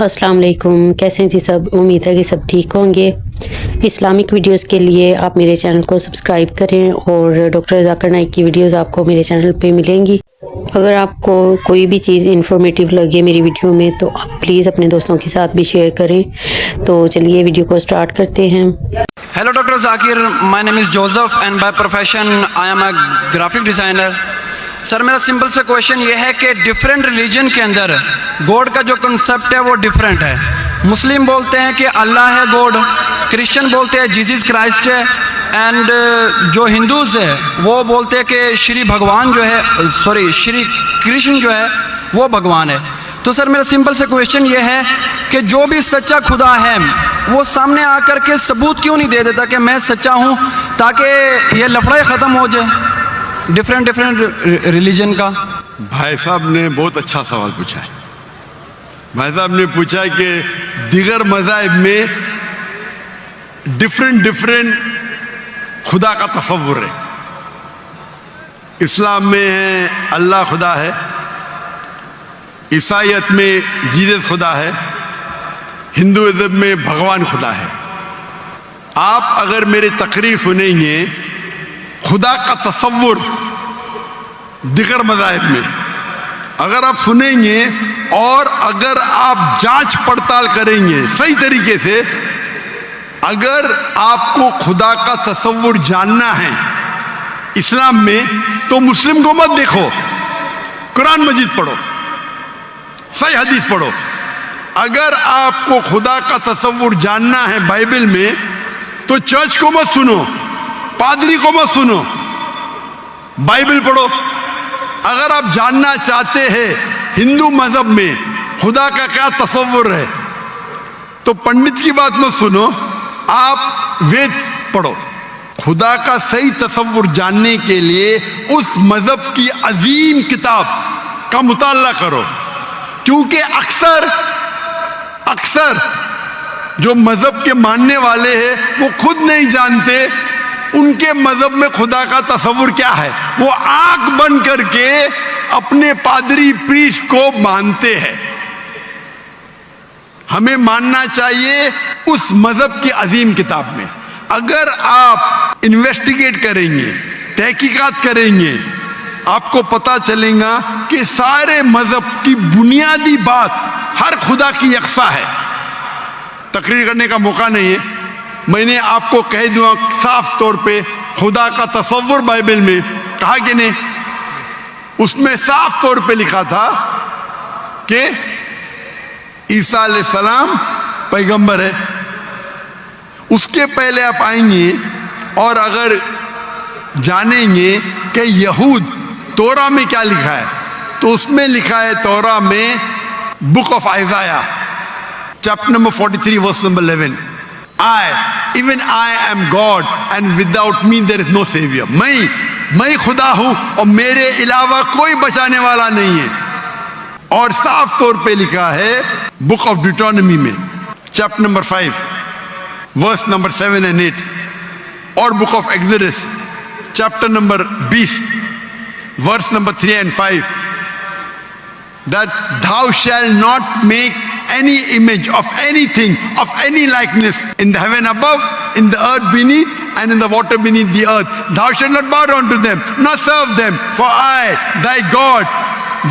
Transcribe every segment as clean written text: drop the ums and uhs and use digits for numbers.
السلام علیکم، کیسے ہیں جی سب؟ امید ہے کہ سب ٹھیک ہوں گے۔ اسلامک ویڈیوز کے لیے آپ میرے چینل کو سبسکرائب کریں اور ڈاکٹر ذاکر نائک کی ویڈیوز آپ کو میرے چینل پہ ملیں گی۔ اگر آپ کو کوئی بھی چیز انفارمیٹیو لگے میری ویڈیو میں تو آپ پلیز اپنے دوستوں کے ساتھ بھی شیئر کریں۔ تو چلیے ویڈیو کو سٹارٹ کرتے ہیں۔ Hello Dr. Zakir, my name is Joseph and by profession I am a graphic designer. سر میرا سمپل سے کویشچن یہ ہے کہ ڈفرینٹ ریلیجن کے اندر گوڈ کا جو کنسپٹ ہے وہ ڈفرینٹ ہے۔ مسلم بولتے ہیں کہ اللہ ہے گوڈ، کرسچن بولتے ہیں جیزس کرائسٹ ہے، اینڈ جو ہندوز ہے وہ بولتے ہیں کہ شری بھگوان جو ہے شری کرشن جو ہے وہ بھگوان ہے۔ تو سر میرا سمپل سے کویشچن یہ ہے کہ جو بھی سچا خدا ہے وہ سامنے آ کر کے ثبوت کیوں نہیں دے دیتا کہ میں سچا ہوں، تاکہ یہ لفڑے ختم ہو جائے ڈفرینٹ ریلیجن کا۔ بھائی صاحب نے بہت اچھا سوال پوچھا ہے۔ بھائی صاحب نے پوچھا کہ دیگر مذاہب میں ڈفرینٹ خدا کا تصور ہے۔ اسلام میں ہے اللہ خدا ہے، عیسائیت میں جیزس خدا ہے، ہندوازم میں بھگوان خدا ہے۔ آپ اگر میری تقریر سنیں گے خدا کا تصور دیگر مذاہب میں اگر آپ سنیں گے اور اگر آپ جانچ پڑتال کریں گے صحیح طریقے سے، اگر آپ کو خدا کا تصور جاننا ہے اسلام میں تو مسلم کو مت دیکھو، قرآن مجید پڑھو، صحیح حدیث پڑھو۔ اگر آپ کو خدا کا تصور جاننا ہے بائبل میں تو چرچ کو مت سنو، پادری کو مت سنو، بائبل پڑھو۔ اگر آپ جاننا چاہتے ہیں ہندو مذہب میں خدا کا کیا تصور ہے تو پنڈت کی بات مت سنو، آپ وید پڑھو۔ خدا کا صحیح تصور جاننے کے لیے اس مذہب کی عظیم کتاب کا مطالعہ کرو، کیونکہ اکثر جو مذہب کے ماننے والے ہیں وہ خود نہیں جانتے ان کے مذہب میں خدا کا تصور کیا ہے۔ وہ آنکھ بند کر کے اپنے پادری پریسٹ کو مانتے ہیں۔ ہمیں ماننا چاہیے اس مذہب کی عظیم کتاب میں۔ اگر آپ انویسٹیگیٹ کریں گے، تحقیقات کریں گے، آپ کو پتہ چلے گا کہ سارے مذہب کی بنیادی بات ہر خدا کی یکساں ہے۔ تقریر کرنے کا موقع نہیں ہے، میں نے آپ کو کہہ دوں صاف طور پہ خدا کا تصور بائبل میں کہا کہ نہیں، اس میں صاف طور پہ لکھا تھا کہ عیسیٰ علیہ السلام پیغمبر ہے۔ اس کے پہلے آپ آئیں گے اور اگر جانیں گے کہ یہود تورا میں کیا لکھا ہے تو اس میں لکھا ہے تورا میں book of Isaiah chapter number 43 verse number 11، even I am God and without me there is no savior۔ میں خدا ہوں اور میرے علاوہ کوئی بچانے والا نہیں ہے۔ اور صاف طور پہ لکھا ہے بک آف ڈیوٹرانومی میں chapter number 5 verse number 7 and 8، اور book of Exodus chapter number 20 verse number 3 and 5، that thou shalt not make any image of anything of any likeness in the heaven above, in the earth beneath, and in the water beneath the earth. Thou shalt not bow down to them, nor serve them, for I, thy God,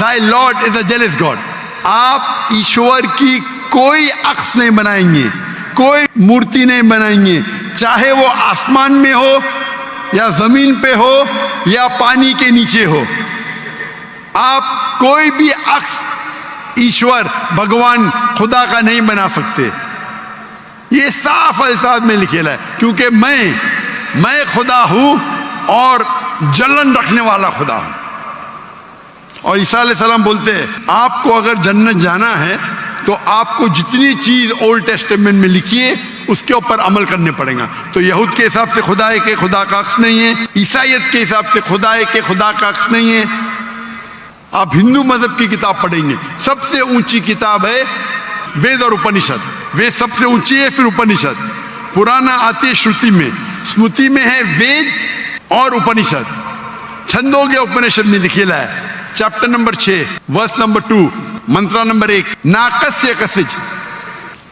thy Lord is a jealous God۔ آپ ایشور کی کوئی عکس نہیں بنائیں گے، کوئی مورتی نہیں بنائیں گے، چاہے وہ آسمان میں ہو یا زمین پہ ہو یا پانی کے نیچے ہو۔ آپ کوئی بھی عکس ایشور بھگوان خدا کا نہیں بنا سکتے۔ یہ صاف الفاظ میں لکھا ہے، کیونکہ میں خدا ہوں اور جلن رکھنے والا خدا ہوں۔ اور عیسیٰ علیہ السلام بولتے ہیں آپ کو اگر جنت جانا ہے تو آپ کو جتنی چیز اولڈ ٹیسٹمنٹ میں لکھی ہے اس کے اوپر عمل کرنے پڑے گا۔ تو یہود کے حساب سے خدا ہے کہ خدا کا عکس نہیں ہے، عیسائیت کے حساب سے خدا ہے کہ خدا کا عکس نہیں ہے۔ آپ ہندو مذہب کی کتاب پڑھیں گے، سب سے اونچی کتاب ہے وید اور اپنشد۔ وید سب سے اونچی ہے، پھر اپنشد۔ پرانا آتی ہے شروتی میں، اسمرتی میں ہے وید اور اپنشد۔ چھندوگیہ اپنشد میں لکھا ہے chapter number 6 verse number 2 mantra number 1، ناکسیہ کسج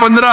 15